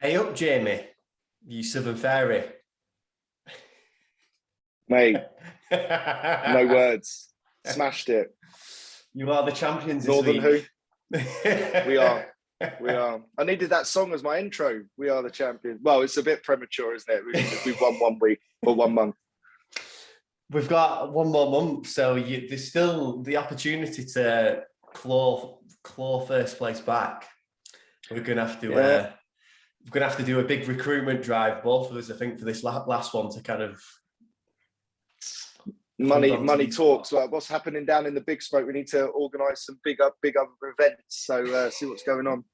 Hey up, Jamie, you Southern Fairy. Mate, no words. Smashed it. You are the champions this Northern week. Who? We are. We are. I needed that song as my intro. We are the champions. Well, it's a bit premature, isn't it? We've won 1 week or 1 month. We've got 1 more month, so there's still the opportunity to claw first place back. We're gonna have to. We're gonna have to do a big recruitment drive, both of us, I think, for this last one to kind of. Money talks. What's happening down in the big smoke? We need to organise some big other events. So see what's going on.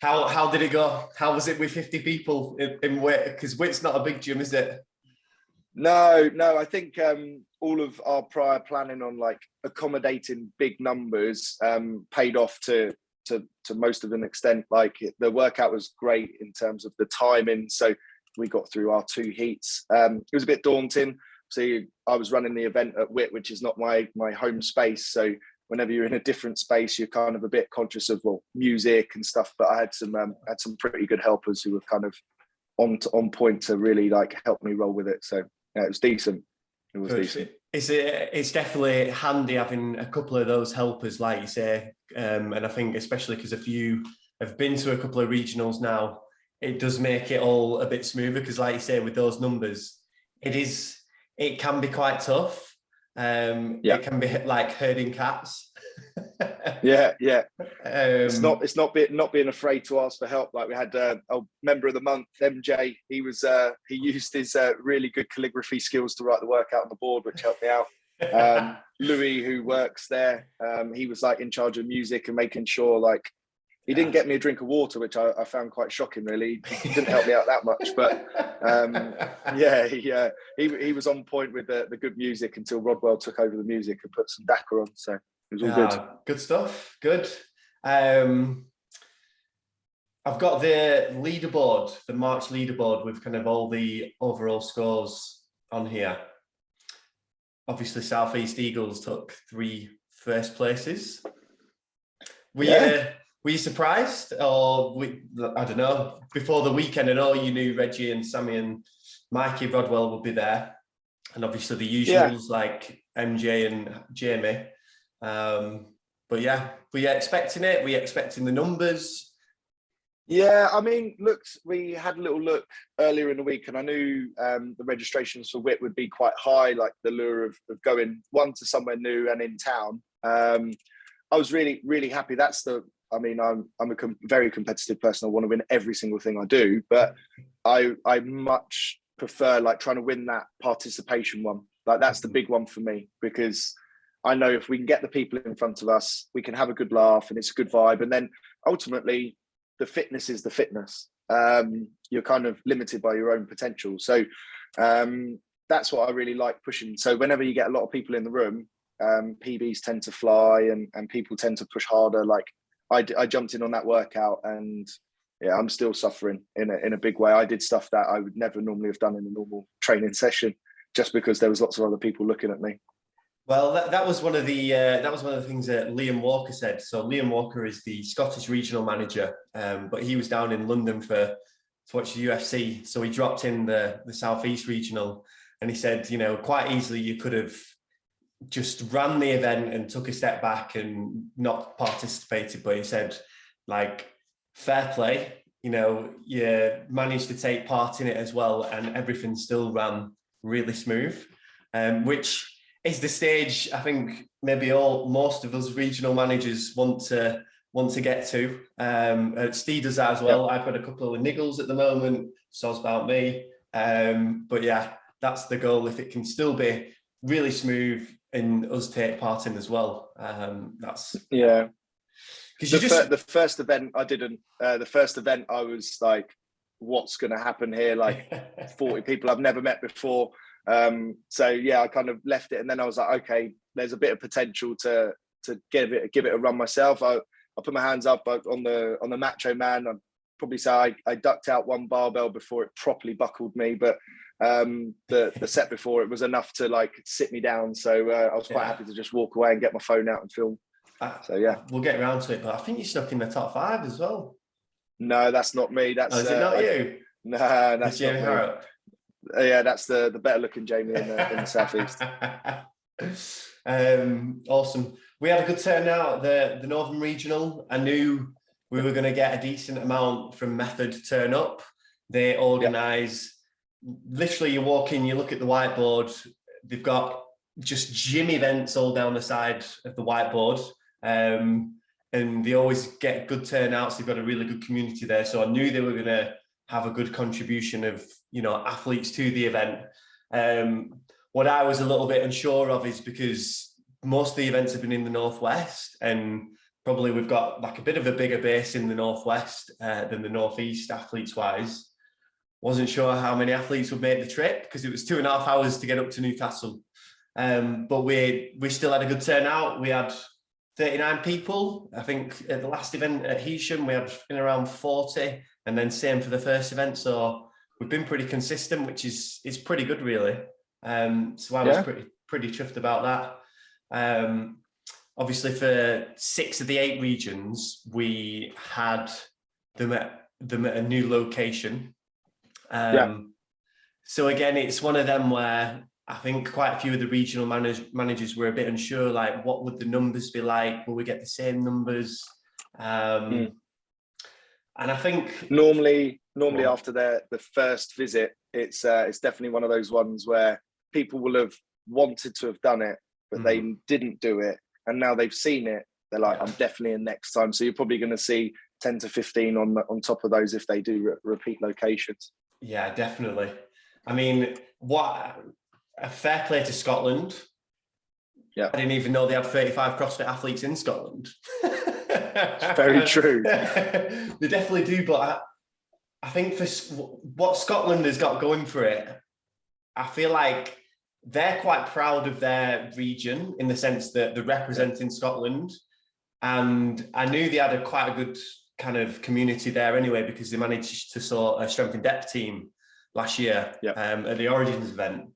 How did it go? How was it with 50 people in Witt? Because Witt's not a big gym, is it? No. I think all of our prior planning on like accommodating big numbers paid off to most of an extent. Like the workout was great in terms of the timing. So we got through our 2 heats. It was a bit daunting. So I was running the event at Witt, which is not my home space. So whenever you're in a different space, you're kind of a bit conscious of music and stuff. But I had some pretty good helpers who were kind of on point to really like help me roll with it. So yeah, it was decent. It was decent. It's definitely handy having a couple of those helpers, like you say. And I think especially because a few have been to a couple of regionals now, it does make it all a bit smoother. Because like you say, with those numbers, it can be quite tough. It can be like herding cats. yeah. It's not being afraid to ask for help. Like we had a member of the month, MJ. He used his really good calligraphy skills to write the workout on the board, which helped me out. Louis, who works there, he was like in charge of music and making sure like he didn't get me a drink of water, which I found quite shocking. Really, he didn't help me out that much. But he was on point with the good music until Rodwell took over the music and put some DACA on. So it was all good. Good stuff. Good. I've got the leaderboard, the March leaderboard with kind of all the overall scores on here. Obviously, Southeast Eagles took 3 first places. Were you surprised, or I don't know? Before the weekend, I know you knew Reggie and Sammy and Mikey Rodwell would be there, and obviously the usuals like MJ and Jamie. But yeah, were you expecting it? Were you expecting the numbers? Yeah, I mean, we had a little look earlier in the week, and I knew the registrations for Witt would be quite high, like the lure of going to somewhere new and in town. I was really, really happy. I'm a very competitive person. I want to win every single thing I do, but I much prefer like trying to win that participation one. Like that's the big one for me, because I know if we can get the people in front of us, we can have a good laugh and it's a good vibe. And then ultimately the fitness is the fitness. You're kind of limited by your own potential. So that's what I really like pushing. So whenever you get a lot of people in the room, PBs tend to fly and people tend to push harder. Like I jumped in on that workout and yeah, I'm still suffering in a big way. I did stuff that I would never normally have done in a normal training session, just because there was lots of other people looking at me. Well, that was one of the things that Liam Walker said. So Liam Walker is the Scottish regional manager, but he was down in London to watch the UFC. So he dropped in the Southeast Regional, and he said, quite easily you could have just ran the event and took a step back and not participated. But he said, like, fair play, you managed to take part in it as well, and everything still ran really smooth, which is the stage I think maybe most of us regional managers want to get to. Steve does that as well. Yep. I've got a couple of niggles at the moment, so's about me. But yeah, that's the goal. If it can still be really smooth and us take part in as well, that's because the first event I didn't. The first event I was like, what's going to happen here? Like 40 people I've never met before. So yeah, I kind of left it, and then I was like, okay, there's a bit of potential to give it a run myself. I put my hands up on the Macho Man. I'd probably say I ducked out 1 barbell before it properly buckled me, but the set before it was enough to like sit me down. So I was quite happy to just walk away and get my phone out and film. So yeah, we'll get around to it, but I think you snuck in the top 5 as well. No, that's not me. That's is it not you? No, that's not Jamie me. Harrop. Yeah, that's the better looking Jamie in the southeast. Awesome. We had a good turnout at the Northern Regional. I knew we were going to get a decent amount from Method turn up. They organise, literally you walk in, you look at the whiteboard, they've got just gym events all down the side of the whiteboard. And they always get good turnouts. They've got a really good community there. So I knew they were going to have a good contribution of, you know, athletes to the event. What I was a little bit unsure of is because most of the events have been in the Northwest, and probably we've got like a bit of a bigger base in the Northwest than the Northeast athletes wise. Wasn't sure how many athletes would make the trip because it was 2.5 hours to get up to Newcastle. But we still had a good turnout. We had 39 people. I think at the last event at Heysham, we had in around 40, and then same for the first event. So we've been pretty consistent, which is pretty good, really. So I was pretty chuffed about that. Obviously, for 6 of the 8 regions, we had them at a new location. So again, it's one of them where I think quite a few of the regional managers were a bit unsure, like what would the numbers be like? Will we get the same numbers? And I think normally after the first visit, it's definitely one of those ones where people will have wanted to have done it, but they didn't do it, and now they've seen it. They're like, I'm definitely in next time. So you're probably going to see 10 to 15 on top of those if they do repeat locations. Yeah, definitely. I mean, what a fair play to Scotland. Yeah, I didn't even know they had 35 CrossFit athletes in Scotland. It's very true. They definitely do, but I think for what Scotland has got going for it, I feel like they're quite proud of their region in the sense that they're representing Scotland. And I knew they had quite a good kind of community there anyway, because they managed to sort a strength and depth team last year at the Origins event.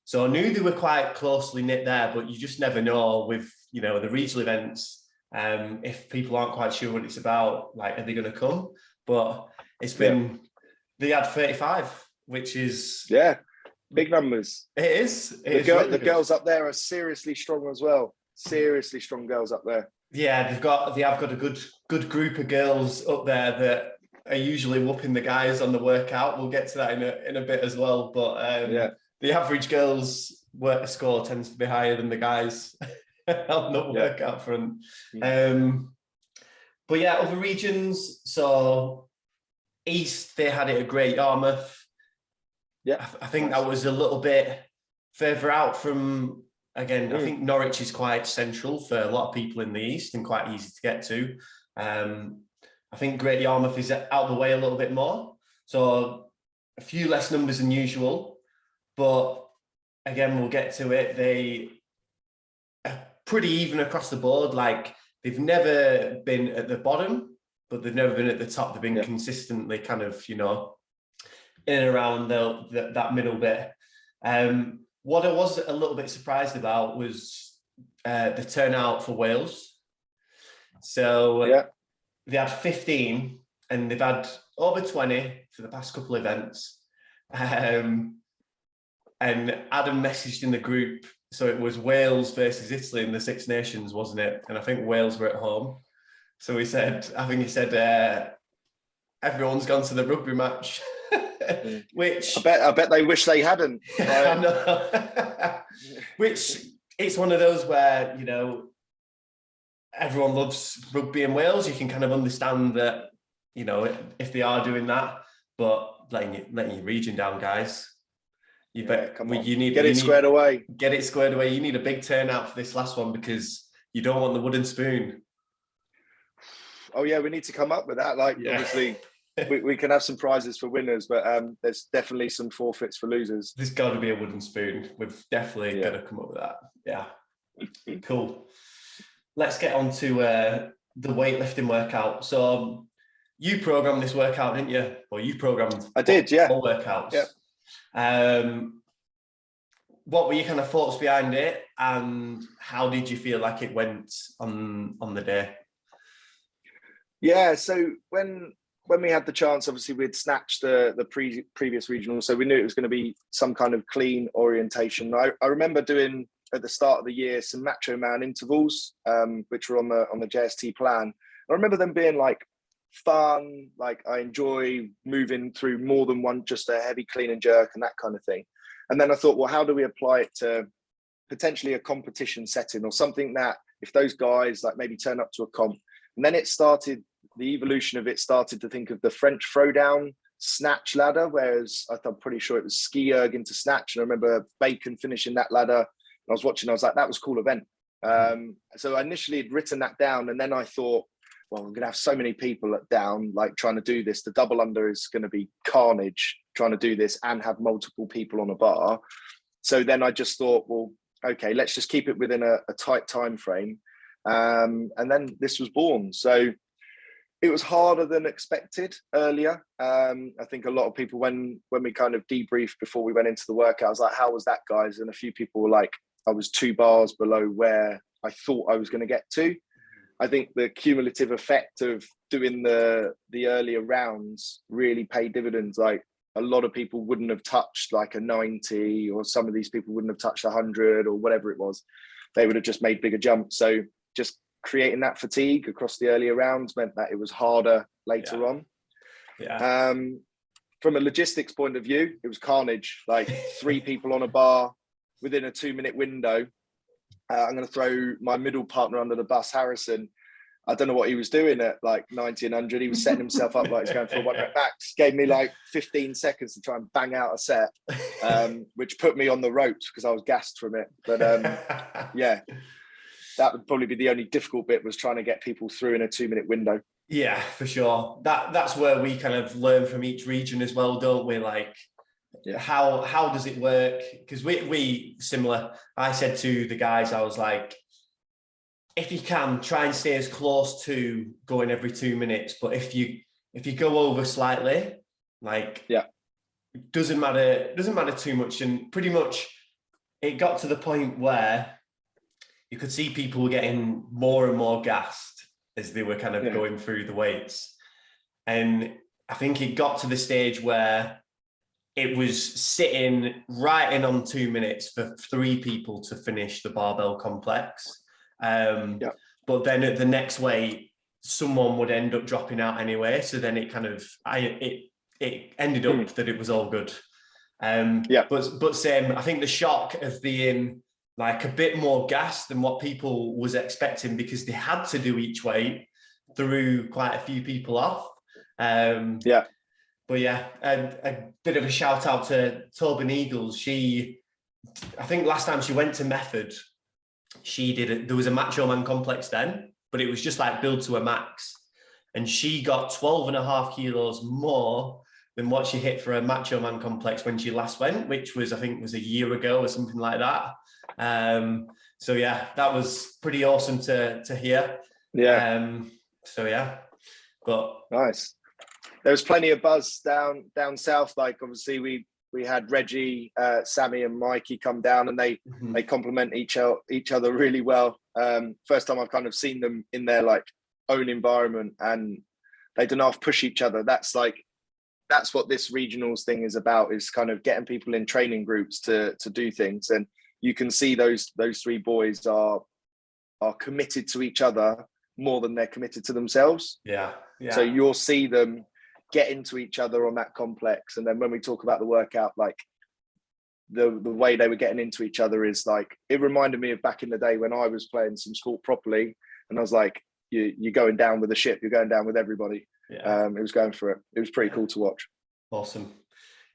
So I knew they were quite closely knit there, but you just never know with, you know, the regional events, if people aren't quite sure what it's about, like, are they going to come? But it's been, they had 35, which is... Yeah, big numbers. It is. The girls up there are seriously strong as well. Seriously strong girls up there. Yeah, they have got a good group of girls up there that are usually whooping the guys on the workout. We'll get to that in a bit as well. But the average girls' work score tends to be higher than the guys on the workout front. But yeah, other regions. So East, they had it at Great Yarmouth. Yeah, I think that was a little bit further out from. Again, I think Norwich is quite central for a lot of people in the East and quite easy to get to. I think Great Yarmouth is out of the way a little bit more. So a few less numbers than usual. But again, we'll get to it. They are pretty even across the board. Like, they've never been at the bottom, but they've never been at the top. They've been consistently kind of, you know, in and around that middle bit. What I was a little bit surprised about was the turnout for Wales. So they had 15 and they've had over 20 for the past couple of events. And Adam messaged in the group. So it was Wales versus Italy in the Six Nations, wasn't it? And I think Wales were at home. So he said, everyone's gone to the rugby match. Which I bet they wish they hadn't. I know. Which, it's one of those where, you know, everyone loves rugby in Wales. You can kind of understand that, you know, if they are doing that, but letting your region down, guys. You need get it squared away. Get it squared away. You need a big turnout for this last one because you don't want the wooden spoon. Oh yeah, we need to come up with that. Like, obviously. We can have some prizes for winners, but there's definitely some forfeits for losers. There's got to be a wooden spoon. We've definitely got to come up with that. Yeah. Cool. Let's get on to the weightlifting workout. So you programmed this workout, didn't you? Or you programmed I did, yeah. All workouts. Yeah. What were your kind of thoughts behind it, and how did you feel like it went on the day? Yeah, so when when we had the chance, obviously we'd snatched the previous regional, so we knew it was going to be some kind of clean orientation. I remember doing at the start of the year some Macho Man intervals, which were on the JST plan. I remember them being like fun, like I enjoy moving through more than one, just a heavy clean and jerk and that kind of thing. And then I thought, well, how do we apply it to potentially a competition setting or something that if those guys like maybe turn up to a comp? And then it started, the evolution of it started to think of the French throwdown snatch ladder, whereas I'm pretty sure it was ski erg into snatch. And I remember Bacon finishing that ladder. I was watching, I was like, that was a cool event. So I initially had written that down, and then I thought, well, I'm going to have so many people down, like trying to do this. The double under is going to be carnage trying to do this and have multiple people on a bar. So then I just thought, well, okay, let's just keep it within a tight time frame. And then this was born. So it was harder than expected earlier. I think a lot of people, when we kind of debriefed before we went into the workout, I was like, how was that, guys? And a few people were like, I was 2 bars below where I thought I was going to get to. I think the cumulative effect of doing the earlier rounds really paid dividends. Like a lot of people wouldn't have touched like a 90, or some of these people wouldn't have touched 100 or whatever it was. They would have just made bigger jumps. So just creating that fatigue across the earlier rounds meant that it was harder later on. Yeah. From a logistics point of view, it was carnage. Like 3 people on a bar within a 2-minute window. I'm going to throw my middle partner under the bus, Harrison. I don't know what he was doing at like 90 and 100. He was setting himself up like he's going for a 1 rep max. Gave me like 15 seconds to try and bang out a set, which put me on the ropes because I was gassed from it. But yeah, that would probably be the only difficult bit, was trying to get people through in a 2-minute window. Yeah, for sure. That's where we kind of learn from each region as well, don't we? Like, yeah, how does it work? Because we similar. I said to the guys, I was like, if you can, try and stay as close to going every 2 minutes. But if you go over slightly, like, yeah, it doesn't matter too much. And pretty much it got to the point where you could see people were getting more and more gassed as they were kind of going through the weights. And I think it got to the stage where it was sitting right in on 2 minutes for 3 people to finish the barbell complex. But then at the next weight, someone would end up dropping out anyway. So then it kind of, it ended up that it was all good. But same, I think the shock of being like a bit more gas than what people was expecting, because they had to do each weight, threw quite a few people off. But yeah, a bit of a shout out to Tobin Eagles. I think last time she went to Method, there was a Macho Man Complex then, but it was just like build to a max. And she got 12.5 kilos more than what she hit for a Macho Man Complex when she last went, which was, I think, was a year ago or something like that. So yeah, that was pretty awesome to hear. So yeah, but nice. There was plenty of buzz down south. Like obviously we had Reggie, Sammy and Mikey come down, and they complement each other really well. First time I've kind of seen them in their like own environment, and they don't half push each other. That's what this regionals thing is about, is kind of getting people in training groups to do things. And you can see those 3 boys are committed to each other more than they're committed to themselves. Yeah. So you'll see them get into each other on that complex. And then when we talk about the workout, like the way they were getting into each other is like, it reminded me of back in the day when I was playing some sport properly, and I was like, you're going down with the ship, you're going down with everybody. It was going for it. It was pretty cool to watch. Awesome.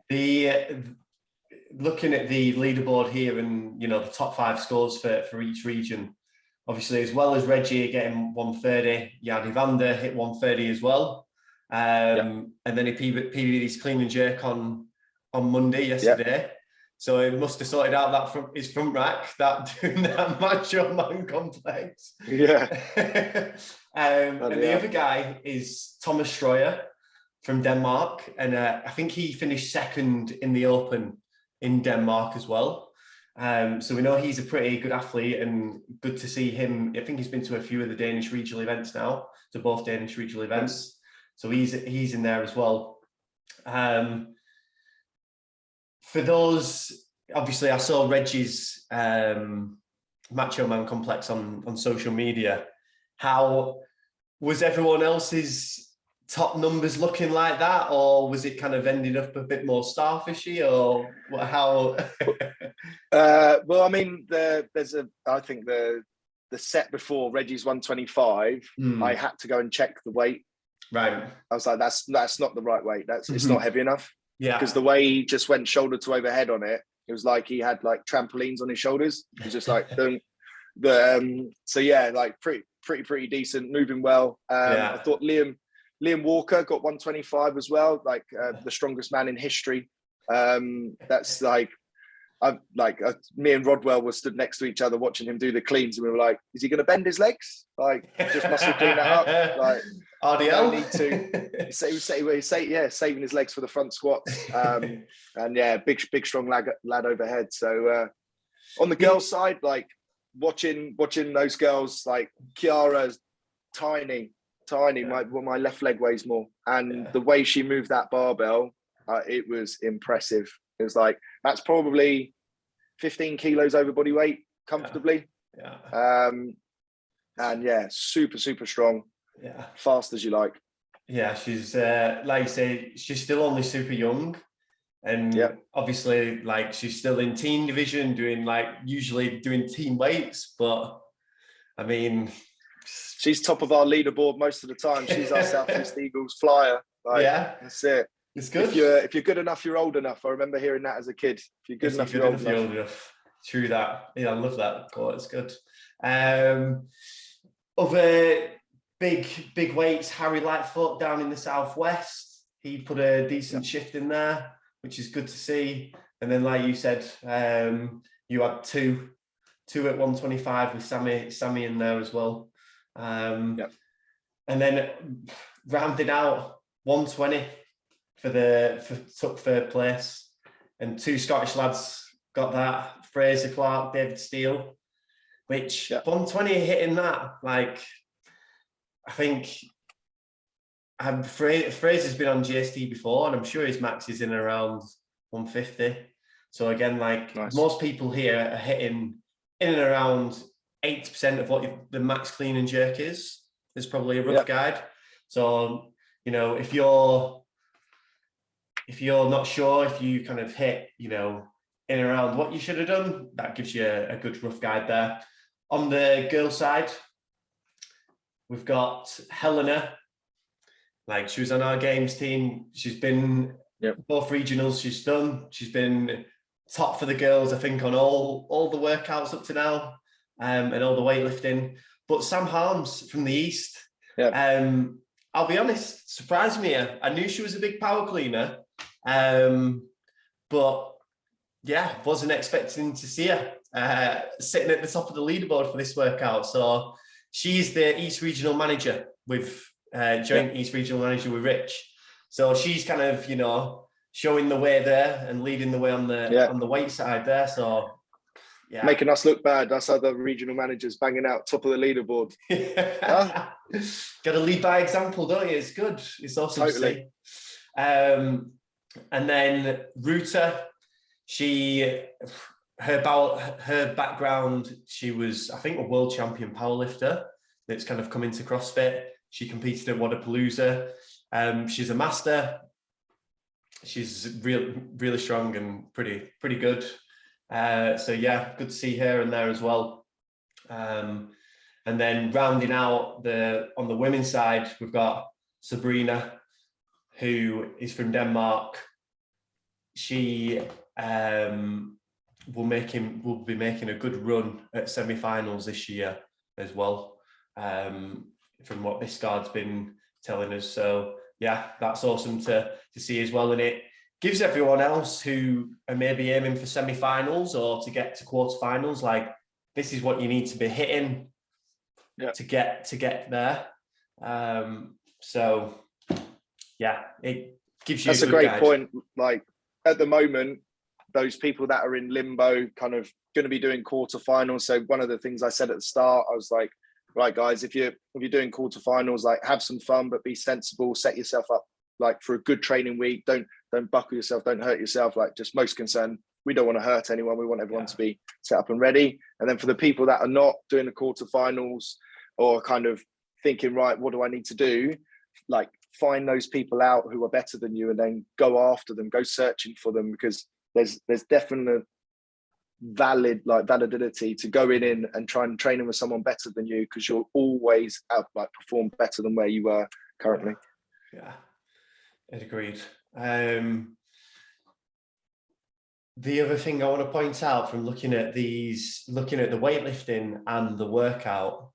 Looking at the leaderboard here, and the top 5 scores for each region, obviously, as well as Reggie getting 130, Yadi Vander hit 130 as well. And then he PB'd his clean and jerk on Monday yesterday. So he must have sorted out his front rack, doing that Macho Man Complex. And the other guy is Thomas Stroyer from Denmark. And I think he finished second in the Open in Denmark as well. So we know he's a pretty good athlete, and good to see him. I think he's been to a few of the Danish regional events now, to both Danish regional events. So he's in there as well. For those, obviously, I saw Reggie's Macho Man Complex on social media. How was everyone else's top numbers looking like that, or was it kind of ending up a bit more starfishy, or how? Well, I mean, I think the set before Reggie's 125, I had to go and check the weight. Right. I was like, that's not the right weight. It's not heavy enough. Yeah. Because the way he just went shoulder to overhead on it, it was like he had like trampolines on his shoulders. It was just like so yeah, like pretty decent, moving well. I thought Liam Walker got 125 as well, like the strongest man in history. That's like, me and Rodwell were stood next to each other watching him do the cleans, and we were like, is he going to bend his legs? Like, just muscle clean that up? Like, RDL? No need to. Saving his legs for the front squats. And yeah, big strong lad overhead. So on the girls' side, like watching those girls, like Kiara's tiny. My left leg weighs more, and the way she moved that barbell, it was impressive. It was like, that's probably 15 kilos over body weight comfortably. And yeah, super strong. Yeah, fast as you like. Yeah, she's like you say, she's still only super young, and obviously, like, she's still in teen division, usually doing team weights. But I mean, she's top of our leaderboard most of the time. She's our Southeast Eagles flyer. Like, that's it. It's good. If you're good enough, you're old enough. I remember hearing that as a kid. If you're good enough, you're old enough. True that. Yeah, I love that quote. It's good. Other big weights, Harry Lightfoot down in the southwest. He put a decent shift in there, which is good to see. And then, like you said, you had two at 125 with Sammy in there as well. And then rounded out 120 took third place, and two Scottish lads got that, Fraser Clark, David Steele, which 120 hitting that, like, I think Fraser's been on JST before, and I'm sure his max is in around 150. So again, like, most people here are hitting in and around 80% of what the max clean and jerk is. There's probably a rough guide. So, you know, if you're not sure, if you kind of hit, you know, in and around what you should have done, that gives you a good rough guide there. On the girl side, we've got Helena. Like, she was on our games team. She's been both regionals she's done. She's been top for the girls, I think, on all the workouts up to now, and all the weightlifting. But Sam Harms from the East, I'll be honest, surprised me. I knew she was a big power cleaner, but yeah, wasn't expecting to see her sitting at the top of the leaderboard for this workout. So she's the East Regional Manager with joint East Regional Manager with Rich. So she's kind of, you know, showing the way there and leading the way on the weight side there. So making us look bad. Us other regional managers banging out top of the leaderboard. Got to lead by example, don't you? It's good. It's awesome to see. And then Ruta, her background, she was, I think, a world champion powerlifter that's kind of come into CrossFit. She competed at Wadapalooza. She's a master. She's really strong and pretty good. So yeah, good to see her in there as well. And then rounding out on the women's side, we've got Sabrina, who is from Denmark. She will be making a good run at semi-finals this year as well, from what this card's been telling us. So yeah, that's awesome to see as well. And it gives everyone else who are maybe aiming for semi-finals or to get to quarterfinals, like, this is what you need to be hitting to get there. So yeah, it gives you a great guide. point. Like, at the moment, those people that are in limbo kind of going to be doing quarterfinals. So one of the things I said at the start, I was like, right, guys, if you're doing quarterfinals, like have some fun, but be sensible, set yourself up like for a good training week. Don't buckle yourself, don't hurt yourself. Like, just most concerned, we don't want to hurt anyone. We want everyone to be set up and ready. And then for the people that are not doing the quarterfinals or kind of thinking, right, what do I need to do? Like, find those people out who are better than you and then go after them, go searching for them, because there's definite validity to going in and try and training with someone better than you, because you'll always perform better than where you were currently. Yeah, agreed. The other thing I want to point out from looking at the weightlifting and the workout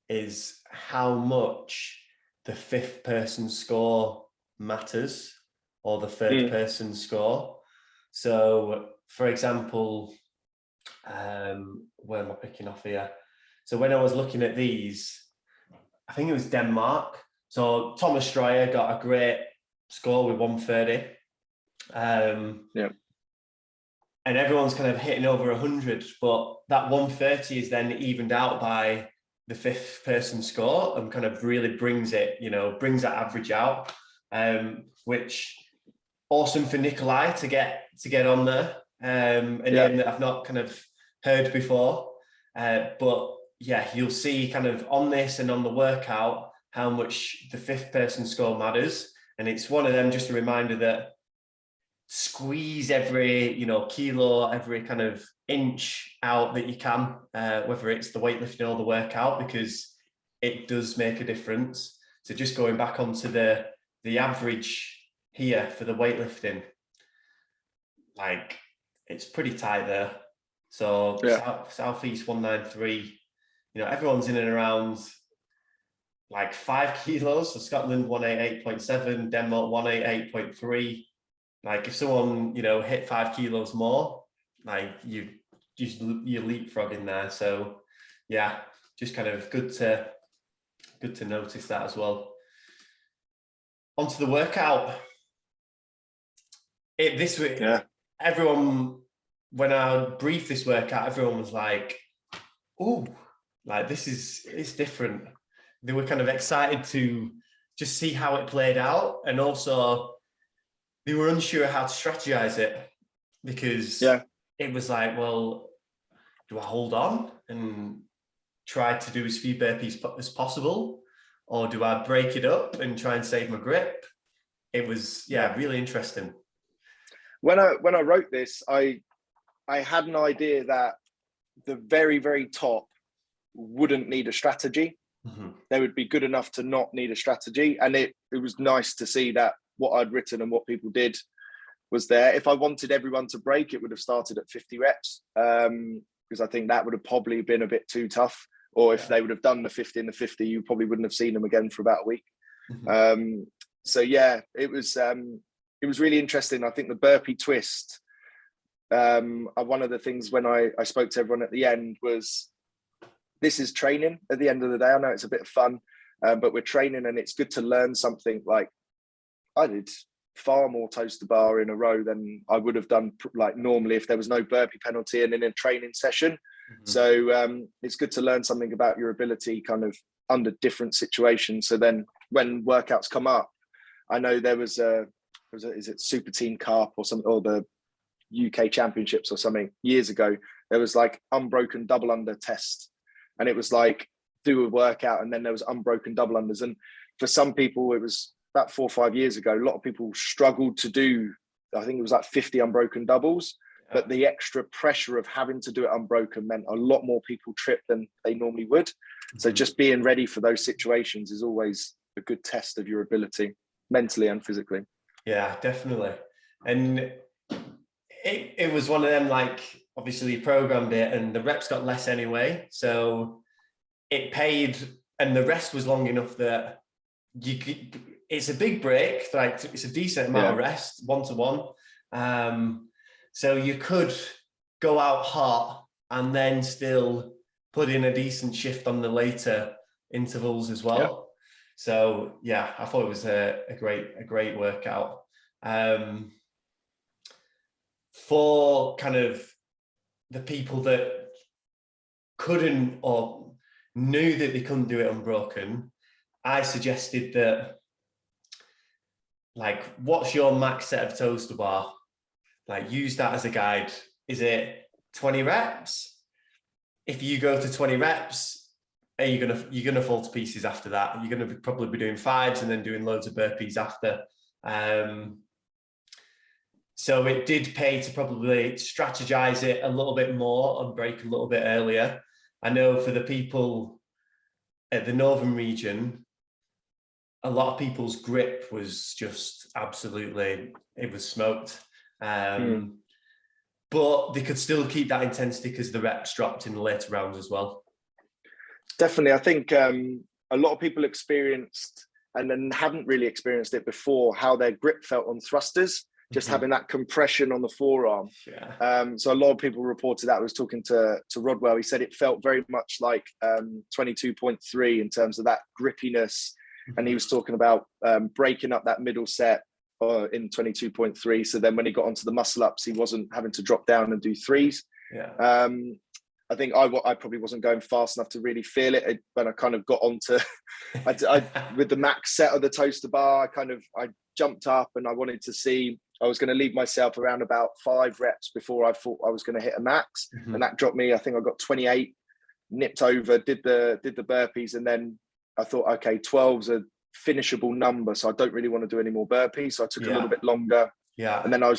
is how much the fifth person score matters, or the third person score. So, for example, where am I picking off here? So when I was looking at these, I think it was Denmark. So Thomas Stryer got a great score with 130. And everyone's kind of hitting over 100, but that 130 is then evened out by the fifth person score and kind of really brings that average out, which awesome for Nikolai to get on there. A name that I've not kind of heard before. But yeah, you'll see kind of on this and on the workout how much the fifth person score matters. And it's one of them, just a reminder that squeeze every kilo, every kind of inch out that you can, whether it's the weightlifting or the workout, because it does make a difference. So just going back onto the average here for the weightlifting, like, it's pretty tight there. So Southeast 193, everyone's in and around like 5 kilos. So Scotland 188.7, Denmark 188.3. Like, if someone hit 5 kilos more, like, you're leapfrogging there. So yeah, just kind of good to notice that as well. Onto the workout. This week, everyone, when I briefed this workout, everyone was like, "Oh, like, it's different." They were kind of excited to just see how it played out, and also they were unsure how to strategize it, because it was like, well, do I hold on and try to do as few burpees as possible, or do I break it up and try and save my grip? It was really interesting. When I wrote this, I had an idea that the very, very top wouldn't need a strategy. They would be good enough to not need a strategy. And it was nice to see that what I'd written and what people did was there. If I wanted everyone to break, it would have started at 50 reps, because I think that would have probably been a bit too tough. Or if they would have done the 50 and the 50, you probably wouldn't have seen them again for about a week. So yeah, it was really interesting. I think the burpee twist, one of the things when I spoke to everyone at the end was, this is training at the end of the day. I know it's a bit of fun, but we're training, and it's good to learn something. Like, I did far more toes to bar in a row than I would have done like normally if there was no burpee penalty and in a training session. So it's good to learn something about your ability kind of under different situations. So then when workouts come up, I know there was is it Super Team Cup or something, or the UK Championships or something years ago, there was like unbroken double under test. And it was like, do a workout, and then there was unbroken double unders. And for some people, it was about 4 or 5 years ago, a lot of people struggled to do, I think it was like 50 unbroken doubles, but the extra pressure of having to do it unbroken meant a lot more people tripped than they normally would. So just being ready for those situations is always a good test of your ability, mentally and physically. Yeah, definitely. And it was one of them, like, obviously you programmed it and the reps got less anyway. So it paid, and the rest was long enough that it's a big break, like it's a decent amount of rest, 1-to-1. So you could go out hot and then still put in a decent shift on the later intervals as well. So yeah, I thought it was a great workout. For kind of the people that couldn't, or knew that they couldn't do it unbroken, I suggested that, like, what's your max set of toes to bar? Like, use that as a guide. Is it 20 reps? If you go to 20 reps, you're gonna fall to pieces after that. You're gonna probably be doing 5s and then doing loads of burpees after. So it did pay to probably strategize it a little bit more and break a little bit earlier. I know for the people at the northern region, a lot of people's grip was just absolutely, it was smoked. But they could still keep that intensity because the reps dropped in the later rounds as well. Definitely. I think a lot of people experienced and then hadn't really experienced it before, how their grip felt on thrusters, just having that compression on the forearm. So a lot of people reported that. I was talking to Rodwell. He said it felt very much like 22.3 in terms of that grippiness. And he was talking about breaking up that middle set in 22.3. So then when he got onto the muscle ups, he wasn't having to drop down and do 3s. I think I probably wasn't going fast enough to really feel it. When I kind of got onto, with the max set of the toaster bar, I jumped up and I wanted to see, I was going to leave myself around about 5 reps before I thought I was going to hit a max. And that dropped me, I think I got 28, nipped over, did the burpees. And then I thought, okay, 12's a finishable number. So I don't really want to do any more burpees. So I took a little bit longer. And then I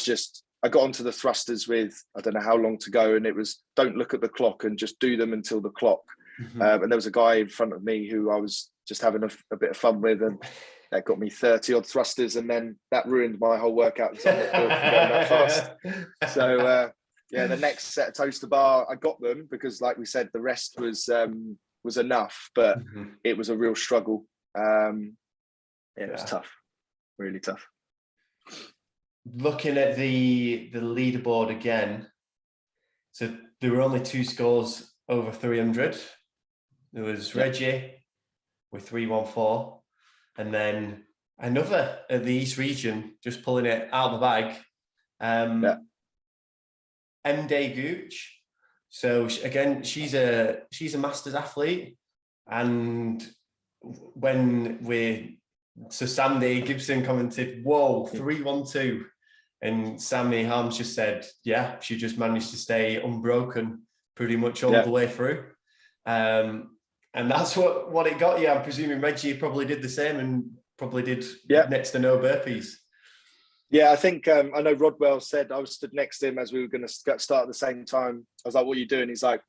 got onto the thrusters with, I don't know how long to go. And it was, don't look at the clock and just do them until the clock. And there was a guy in front of me who I was just having a bit of fun with, and that got me 30 odd thrusters. And then that ruined my whole workout because I'm not built for going that fast. So the next set of toaster bar, I got them because, like we said, the rest was enough, but it was a real struggle. It was tough, really tough. Looking at the leaderboard again, so there were only 2 scores over 300. There was Reggie with 314, and then another at the East region, just pulling it out of the bag, Mday Gooch. So again, she's a masters athlete, and so Sandy Gibson commented, "Whoa, 312," and Sammy Harms just said, "Yeah, she just managed to stay unbroken pretty much all the way through." And that's what it got you. I'm presuming Reggie probably did the same and probably did next to no burpees. Yeah, I think I know Rodwell said, I was stood next to him as we were going to start at the same time. I was like, "What are you doing?" He's like,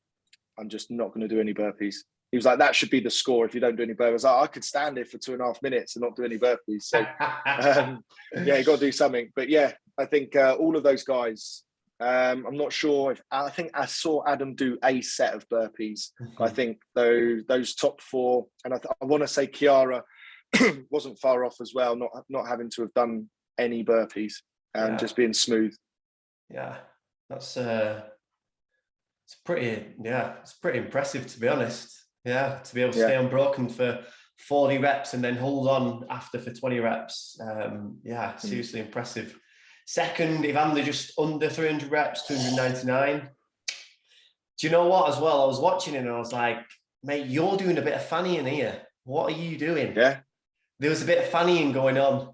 "I'm just not going to do any burpees." He was like, "That should be the score if you don't do any burpees." I was like, "I could stand here for 2.5 minutes and not do any burpees." So you got to do something. But yeah, I think all of those guys, I'm not sure I think I saw Adam do a set of burpees. I think those top 4, and I want to say Kiara wasn't far off as well, not having to have done any burpees and just being smooth. Yeah, that's it's pretty impressive, to be honest. Yeah, to be able to stay unbroken for 40 reps and then hold on after for 20 reps. Seriously impressive. Second, Evander just under 300 reps, 299. Do you know what, as well? I was watching it and I was like, "Mate, you're doing a bit of fannying here. What are you doing?" Yeah. There was a bit of fannying going on.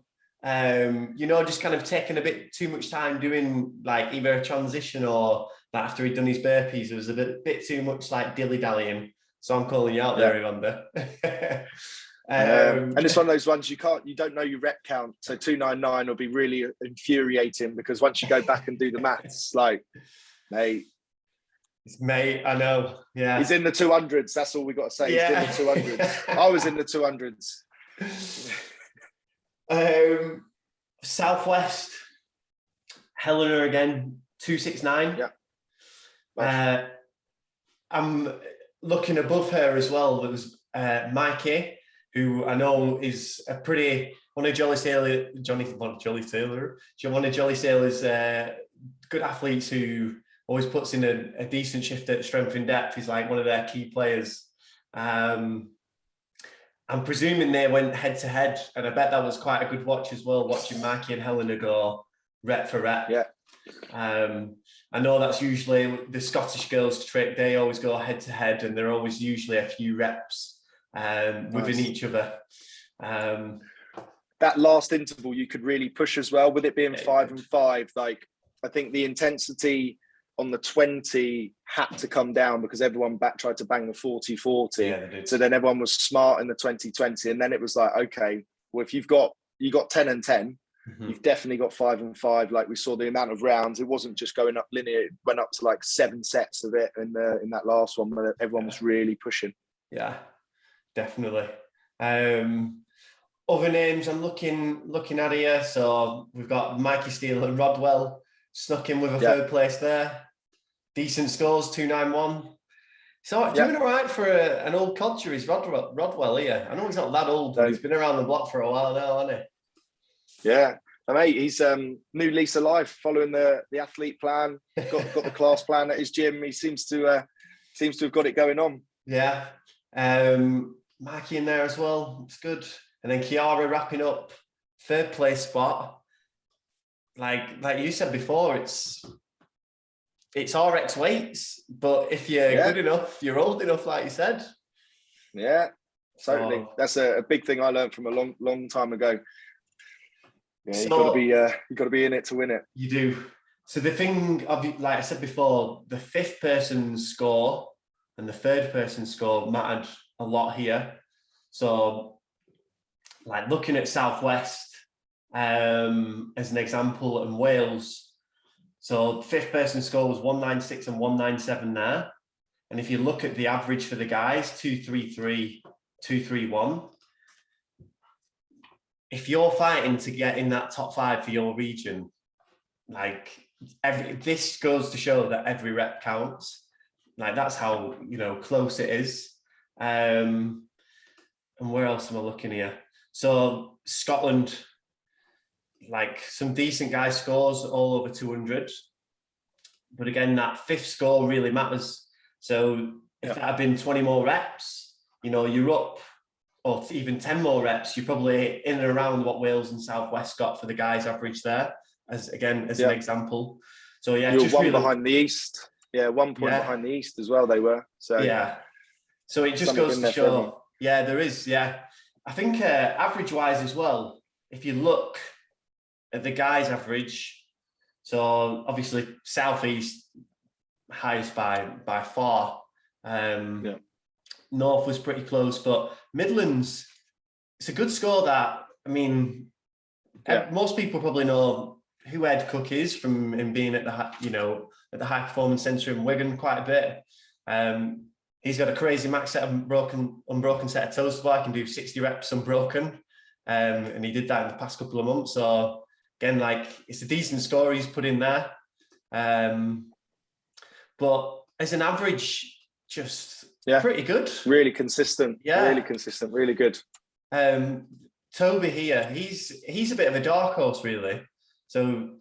Just kind of taking a bit too much time doing like either a transition or like after he'd done his burpees, there was a bit too much like dilly-dallying. So I'm calling you out there, Evander. And it's one of those ones you don't know your rep count. So 299 will be really infuriating because once you go back and do the maths, like, mate, I know. Yeah. He's in the 200s. That's all we got to say. Yeah. He's in the 200s. I was in the 200s. Southwest, Helena again, 269. Yeah. Nice. I'm looking above her as well. There was Mikey, who I know is one of Jolly Sailor's good athletes who always puts in a decent shift at strength in depth. He's like one of their key players. I'm presuming they went head to head, and I bet that was quite a good watch as well, watching Mikey and Helena go rep for rep. Yeah. I know that's usually the Scottish girls trick. They always go head to head, and they're always usually a few reps within each other. That last interval you could really push as well, with it being 5 and 5. Like, I think the intensity on the 20 had to come down because everyone tried to bang the 40-40. Yeah, so then everyone was smart in the 20-20, and then it was like, okay, well, if you got 10 and 10, you've definitely got 5 and 5. Like, we saw the amount of rounds, it wasn't just going up linear, it went up to like 7 sets of it in that last one where everyone was really pushing. Yeah, definitely. Other names I'm looking at here. So we've got Mikey Steele and Rodwell snuck in with a third place there. Decent scores, 291. So doing all right for an old codger is Rodwell here. I know he's not that old, but he's been around the block for a while now, hasn't he? Yeah, mate, he's new lease of life, following the athlete plan. Got the class plan at his gym. He seems to have got it going on. Yeah, Mikey in there as well. It's good. And then Kiara wrapping up third place spot. Like you said before, it's RX weights, but if you're good enough, you're old enough, like you said. Yeah, totally. That's a big thing I learned from a long time ago. Yeah, you've got to be in it to win it. You do. So the thing, like I said before, the fifth person score and the third person score mattered a lot here. So, like looking at Southwest as an example, and Wales. So fifth person score was 196 and 197 there. And if you look at the average for the guys, 233, 231. If you're fighting to get in that top 5 for your region, like this goes to show that every rep counts. Like that's how, close it is. And where else am I looking here? So Scotland, like some decent guy scores all over 200. But again, that fifth score really matters. So if that had been 20 more reps, you're up, or even 10 more reps, you're probably in and around what Wales and Southwest got for the guys' average there, as an example. So yeah, you're just one behind the East. Yeah, 1 point behind the East as well, they were. So yeah. So it just goes to show, there is, I think average-wise as well, if you look at the guys' average, so obviously Southeast highest by far. North was pretty close, but Midlands, it's a good score. That, most people probably know who Ed Cook is from him being at the high performance centre in Wigan quite a bit. He's got a crazy max set of unbroken set of toes. I can do 60 reps unbroken, and he did that in the past couple of months. So again, it's a decent score he's put in there. But as an average, just pretty good. Really consistent. Yeah. Really consistent. Really good. Toby here, he's a bit of a dark horse, really. So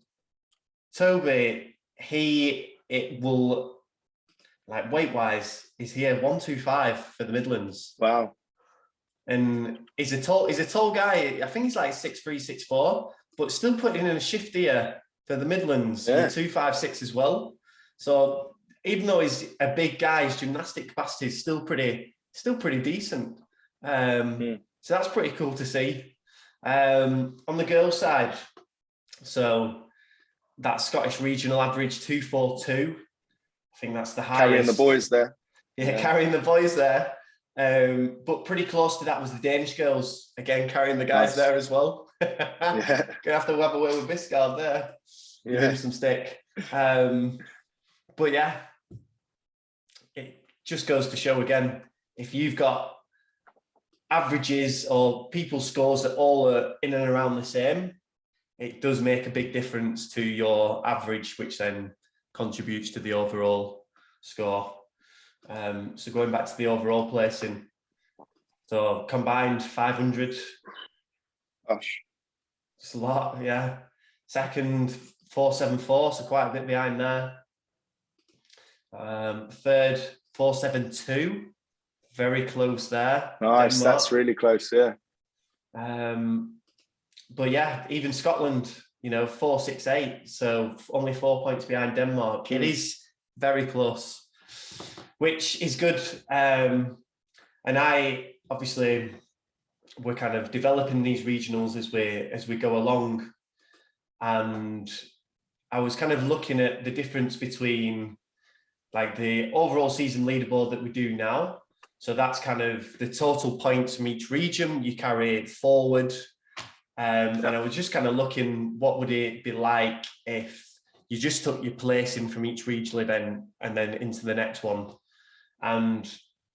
Toby, it will, weight-wise, is here 125 for the Midlands. Wow. And he's a tall guy. I think he's like 6'3", 6'4", but still putting in a shift here for the Midlands with 256 as well. So even though he's a big guy, his gymnastic capacity is still pretty decent. So that's pretty cool to see. On the girls' side, so that Scottish regional average 242. I think that's the highest. Carrying the boys there. Yeah, carrying the boys there. But pretty close to that was the Danish girls, again carrying the guys there as well. Gonna have to have a word with Biscard there. Give him some stick. But yeah, it just goes to show again, if you've got averages or people's scores that all are in and around the same, it does make a big difference to your average, which then contributes to the overall score. So going back to the overall placing, so combined 500. Gosh. It's a lot, yeah. Second, 474, so quite a bit behind there. Third, 472, very close there. Nice, Denmark. That's really close, yeah. But yeah, even Scotland, 468. So only 4 points behind Denmark. It is very close, which is good. And we're kind of developing these regionals as we go along. And I was kind of looking at the difference between like the overall season leaderboard that we do now. So that's kind of the total points from each region. You carry it forward. And I was just kind of looking, what would it be like if you just took your placing from each regional event and then into the next one? And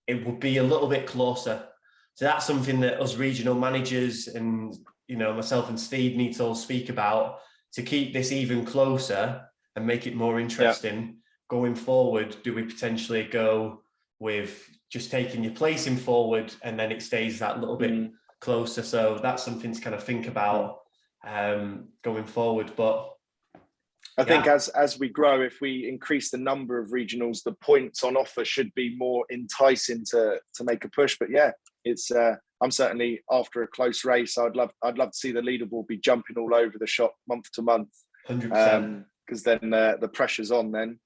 it would be a little bit closer. So that's something that us regional managers and, myself and Steve need to all speak about to keep this even closer and make it more interesting. Going forward, do we potentially go with just taking your placing forward and then it stays that little bit closer? So that's something to kind of think about going forward. But I think as we grow, if we increase the number of regionals, the points on offer should be more enticing to make a push. But yeah, it's I'm certainly after a close race. I'd love to see the leaderboard be jumping all over the shop month to month. 100%. Because then the pressure's on. Then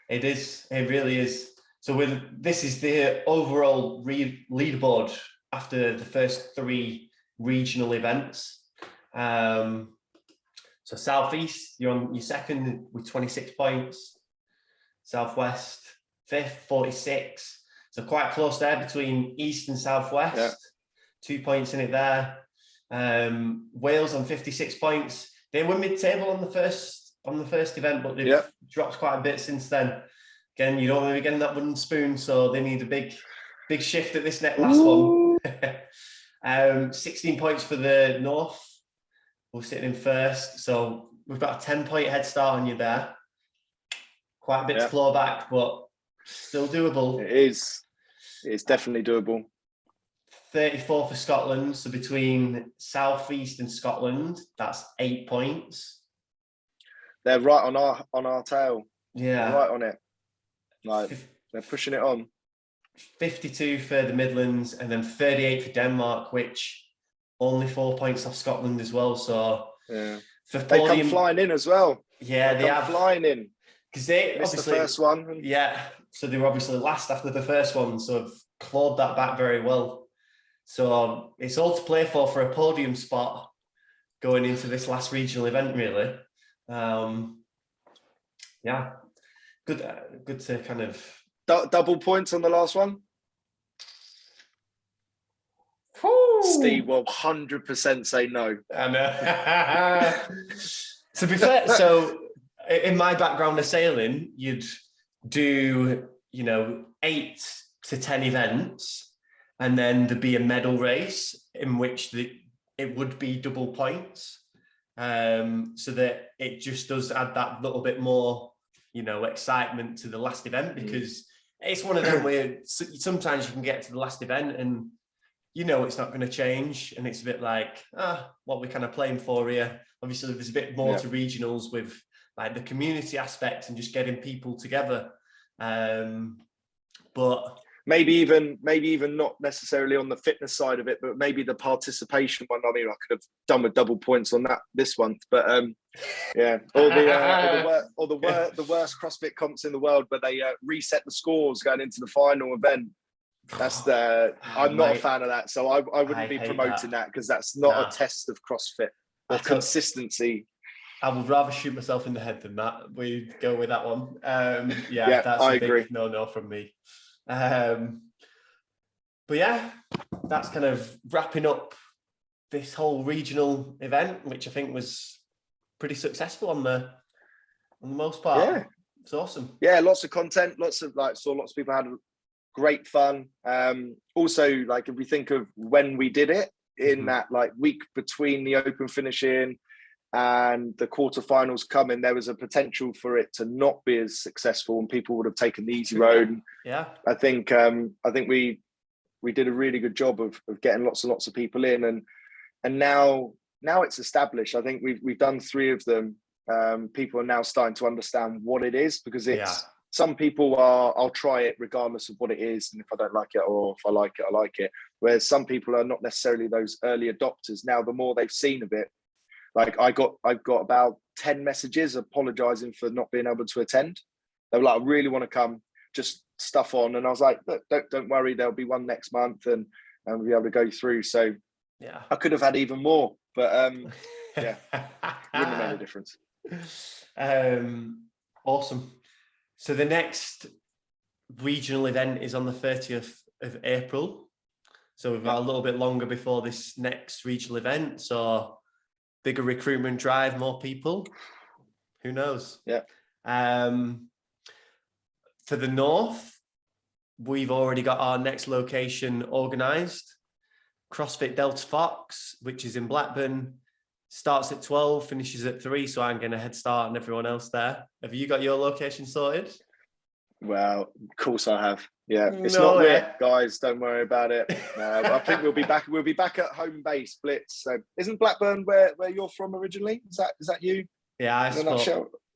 it is. It really is. So this is the overall leaderboard after the first 3 regional events. So Southeast, you're on your second with 26 points. Southwest, 5th, 46. So quite close there between East and Southwest. Yeah. 2 points in it there. Wales on 56 points. They were mid-table on the first event, but they've dropped quite a bit since then. Again, you don't want to be getting that wooden spoon, so they need a big shift at this last one. 16 points for the North. We're sitting in first, so we've got a 10-point head start on you there. Quite a bit to claw back, but still doable. It is. It's definitely doable. 34 for Scotland, so between Southeast and Scotland, that's 8 points. They're right on our tail. Yeah, they're right on it. Like they're pushing it on. 52 for the Midlands, and then 38 for Denmark, which only 4 points off Scotland as well. So for podium, they come flying in as well. Yeah, they have flying in because they missed obviously the first one. Yeah, so they were obviously last after the first one, so have clawed that back very well. So it's all to play for a podium spot going into this last regional event, really. Yeah, good to kind of double points on the last one. Steve will 100% say no. I know. To be fair, so in my background of sailing, you'd do 8 to 10 events, and then there'd be a medal race in which it would be double points, so that it just does add that little bit more excitement to the last event, because it's one of them where sometimes you can get to the last event and it's not going to change, and it's a bit like, what we're kind of playing for here. Obviously, there's a bit more to regionals with like the community aspect and just getting people together. But maybe even not necessarily on the fitness side of it, but maybe the participation one. I mean, I could have done with double points on that this month, but or the worst CrossFit comps in the world, but they reset the scores going into the final event. That's I'm not a fan of that, so I wouldn't be promoting that because that's not a test of CrossFit or consistency. I would rather shoot myself in the head than that. We go with that one. That's a big no from me. But yeah, that's kind of wrapping up this whole regional event, which I think was pretty successful on the most part. Yeah, it's awesome. Yeah, lots of content, lots of people had great fun. Also, like if we think of when we did it in that like week between the open finishing and the quarterfinals coming, there was a potential for it to not be as successful and people would have taken the easy road. Yeah, I think we did a really good job of getting lots and lots of people in, and now it's established. I think we've done 3 of them. People are now starting to understand what it is, because it's some people I'll try it regardless of what it is, and if I don't like it, or if I like it, I like it. Whereas some people are not necessarily those early adopters. Now, the more they've seen of it, Like I got about 10 messages apologizing for not being able to attend. They were like, I really want to come, just stuff on. And I was like, look, don't worry, there'll be one next month and we'll be able to go through. So yeah, I could have had even more, but yeah, wouldn't have made a difference. Awesome. So the next regional event is on the 30th of April. So we've got a little bit longer before this next regional event. So bigger recruitment drive, more people. Who knows? Yeah. For the North, we've already got our next location organised. CrossFit Delta Fox, which is in Blackburn, starts at 12, finishes at 3. So I'm getting a head start on everyone else there. Have you got your location sorted? Well, of course I have. Yeah, it's No not way. weird, guys. Don't worry about it. I think we'll be back. We'll be back at home base Blitz. So, isn't Blackburn where you're from originally? Is that you? Yeah, I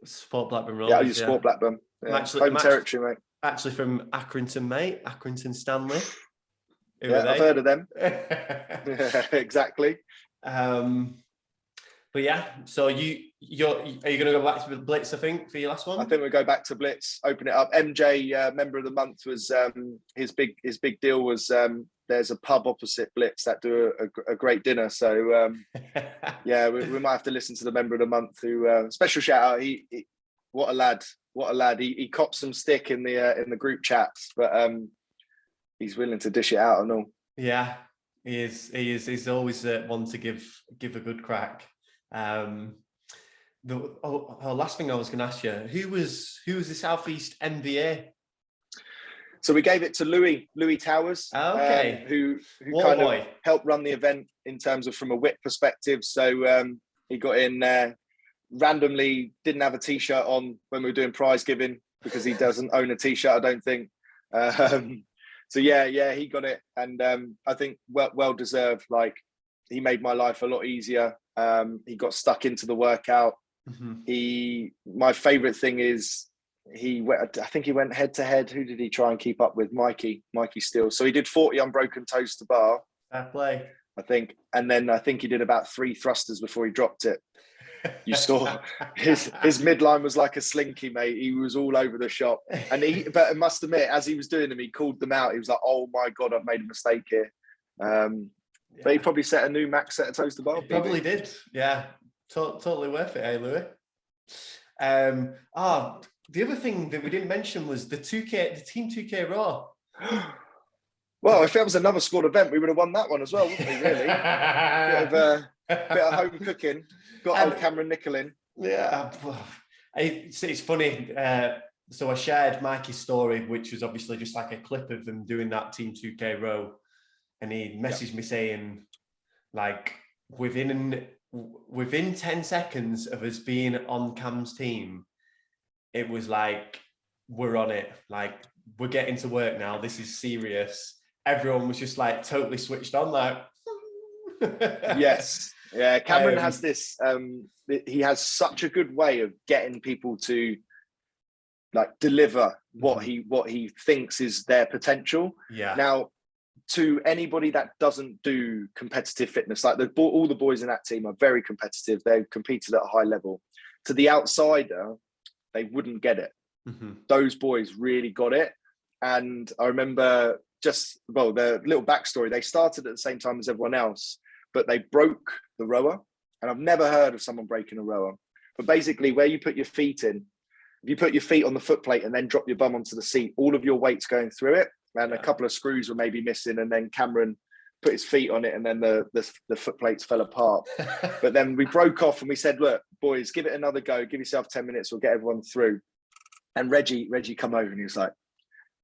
support Blackburn Rovers. Yeah, you support Blackburn. Yeah. Home territory, mate. Actually, from Accrington, mate. Accrington Stanley. I've heard of them. Exactly. But yeah, so are you going to go back to Blitz? I think for your last one. I think we'll go back to Blitz. Open it up. MJ, member of the month, was his big deal was there's a pub opposite Blitz that do a great dinner. So yeah, we might have to listen to the member of the month. Who special shout out. He what a lad. He copped some stick in the group chats, but he's willing to dish it out and all. Yeah, he is. He's always one to give a good crack. Last thing I was going to ask you, who was the Southeast MVA? So we gave it to Louis Towers, okay, who kind of helped run the event in terms of from a WIT perspective. So he got in there. Randomly didn't have a t-shirt on when we were doing prize giving because he doesn't own a t-shirt, I don't think. So yeah, he got it, and I think well deserved. Like, he made my life a lot easier. He got stuck into the workout. Mm-hmm. My favorite thing is I think he went head to head. Who did he try and keep up with? Mikey Steele. So he did 40 unbroken toes to bar. Fair play. I think, and then I think he did about 3 thrusters before he dropped it. You saw his midline was like a slinky, mate. He was all over the shop, but I must admit, as he was doing them, he called them out. He was like, "Oh my god, I've made a mistake here." But he probably set a new max set of toes to bar. He probably did. Yeah, totally worth it, Louis. The other thing that we didn't mention was the Team 2K Raw. Well, if it was another squad event, we would have won that one as well, wouldn't we? Really, bit of home cooking. Got old Cameron Nickel in. Yeah, it's funny. So I shared Mikey's story, which was obviously just like a clip of them doing that Team 2K row, and he messaged me saying, like, within 10 seconds of us being on Cam's team, it was like, we're on it. Like, we're getting to work now. This is serious. Everyone was just like totally switched on, like. Yes. Yeah, Cameron has this. He has such a good way of getting people to like deliver what he thinks is their potential. Yeah. Now, to anybody that doesn't do competitive fitness, like all the boys in that team are very competitive. They've competed at a high level. To the outsider, they wouldn't get it. Mm-hmm. Those boys really got it. And I remember the little backstory. They started at the same time as everyone else, but they broke the rower. And I've never heard of someone breaking a rower. But basically, where you put your feet in, if you put your feet on the foot plate and then drop your bum onto the seat, all of your weight's going through it. And a couple of screws were maybe missing. And then Cameron put his feet on it and then the foot plates fell apart. But then we broke off and we said, look, boys, give it another go. Give yourself 10 minutes. We'll get everyone through. And Reggie come over and he was like,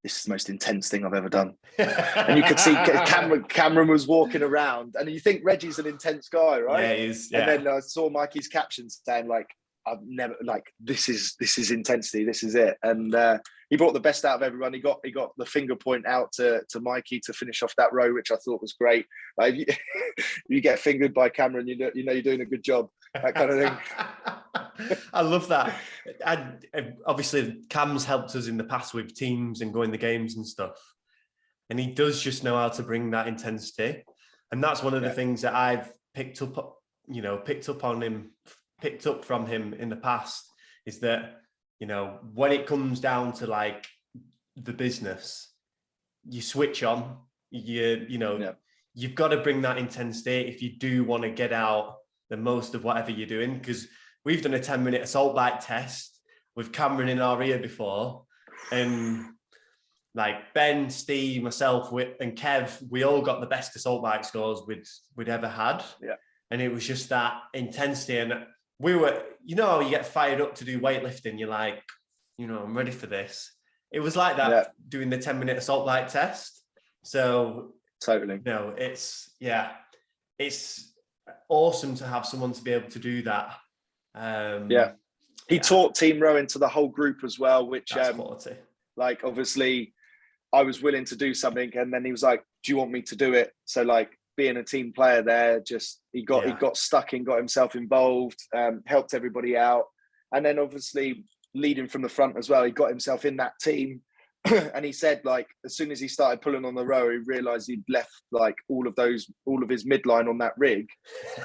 this is the most intense thing I've ever done. And you could see Cameron was walking around, and you think Reggie's an intense guy, right? Yeah, he is. Yeah. And then I saw Mikey's captions saying like, I've never, like, this is intensity. This is it. And he brought the best out of everyone. He got the finger point out to Mikey to finish off that row, which I thought was great. Like, if you get fingered by Cameron, you know you're doing a good job. That kind of thing. I love that. And obviously, Cam's helped us in the past with teams and going the games and stuff. And he does just know how to bring that intensity. And that's one of the things that I've picked up you know, picked up from him in the past is that, you know, when it comes down to like the business, you switch on, you know, you've got to bring that intensity if you do want to get out the most of whatever you're doing. Because we've done a 10-minute assault bike test with Cameron in our ear before, and like Ben, Steve, myself, and Kev, we all got the best assault bike scores we'd ever had. Yeah. And it was just that intensity. And we were, you know, you get fired up to do weightlifting. You're like, you know, I'm ready for this. It was like that doing the 10-minute assault bike test. So totally. You know, it's awesome to have someone to be able to do that. He taught team rowing to the whole group as well, which quality. Like, obviously I was willing to do something, and then he was like, do you want me to do it? So like, being a team player there, just he got stuck in, got himself involved, helped everybody out, and then obviously leading from the front as well, he got himself in that team. And he said, like, as soon as he started pulling on the row, he realized he'd left like all of his midline on that rig,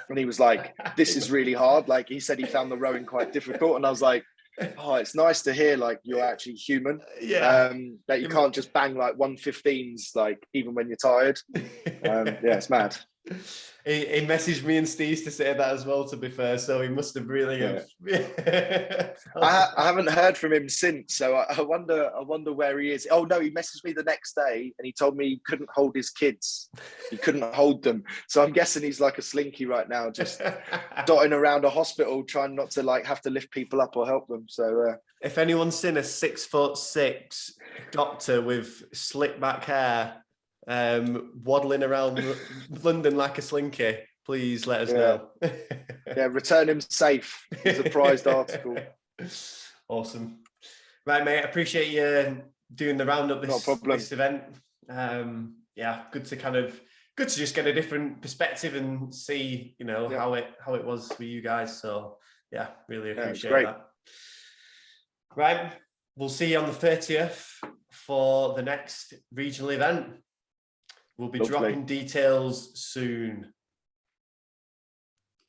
and he was like, this is really hard. Like, he said he found the rowing quite difficult, and I was like, oh, it's nice to hear like you're actually human. That you can't just bang like 115s like even when you're tired. It's mad. He messaged me and Steve to say that as well, to be fair, so he must have really I haven't heard from him since, so I wonder where he is. Oh no, he messaged me the next day and he told me he couldn't hold his kids. He couldn't hold them, so I'm guessing he's like a slinky right now, just dotting around a hospital trying not to like have to lift people up or help them. So if anyone's seen a 6'6" doctor with slick back hair waddling around London like a slinky, please let us know. Return him safe. It's a prized article. Awesome. Right, mate, appreciate you doing the roundup this event. Good to just get a different perspective and see, you know, how it was for you guys. So yeah, really appreciate that. Right, we'll see you on the 30th for the next regional event. We'll be dropping details soon.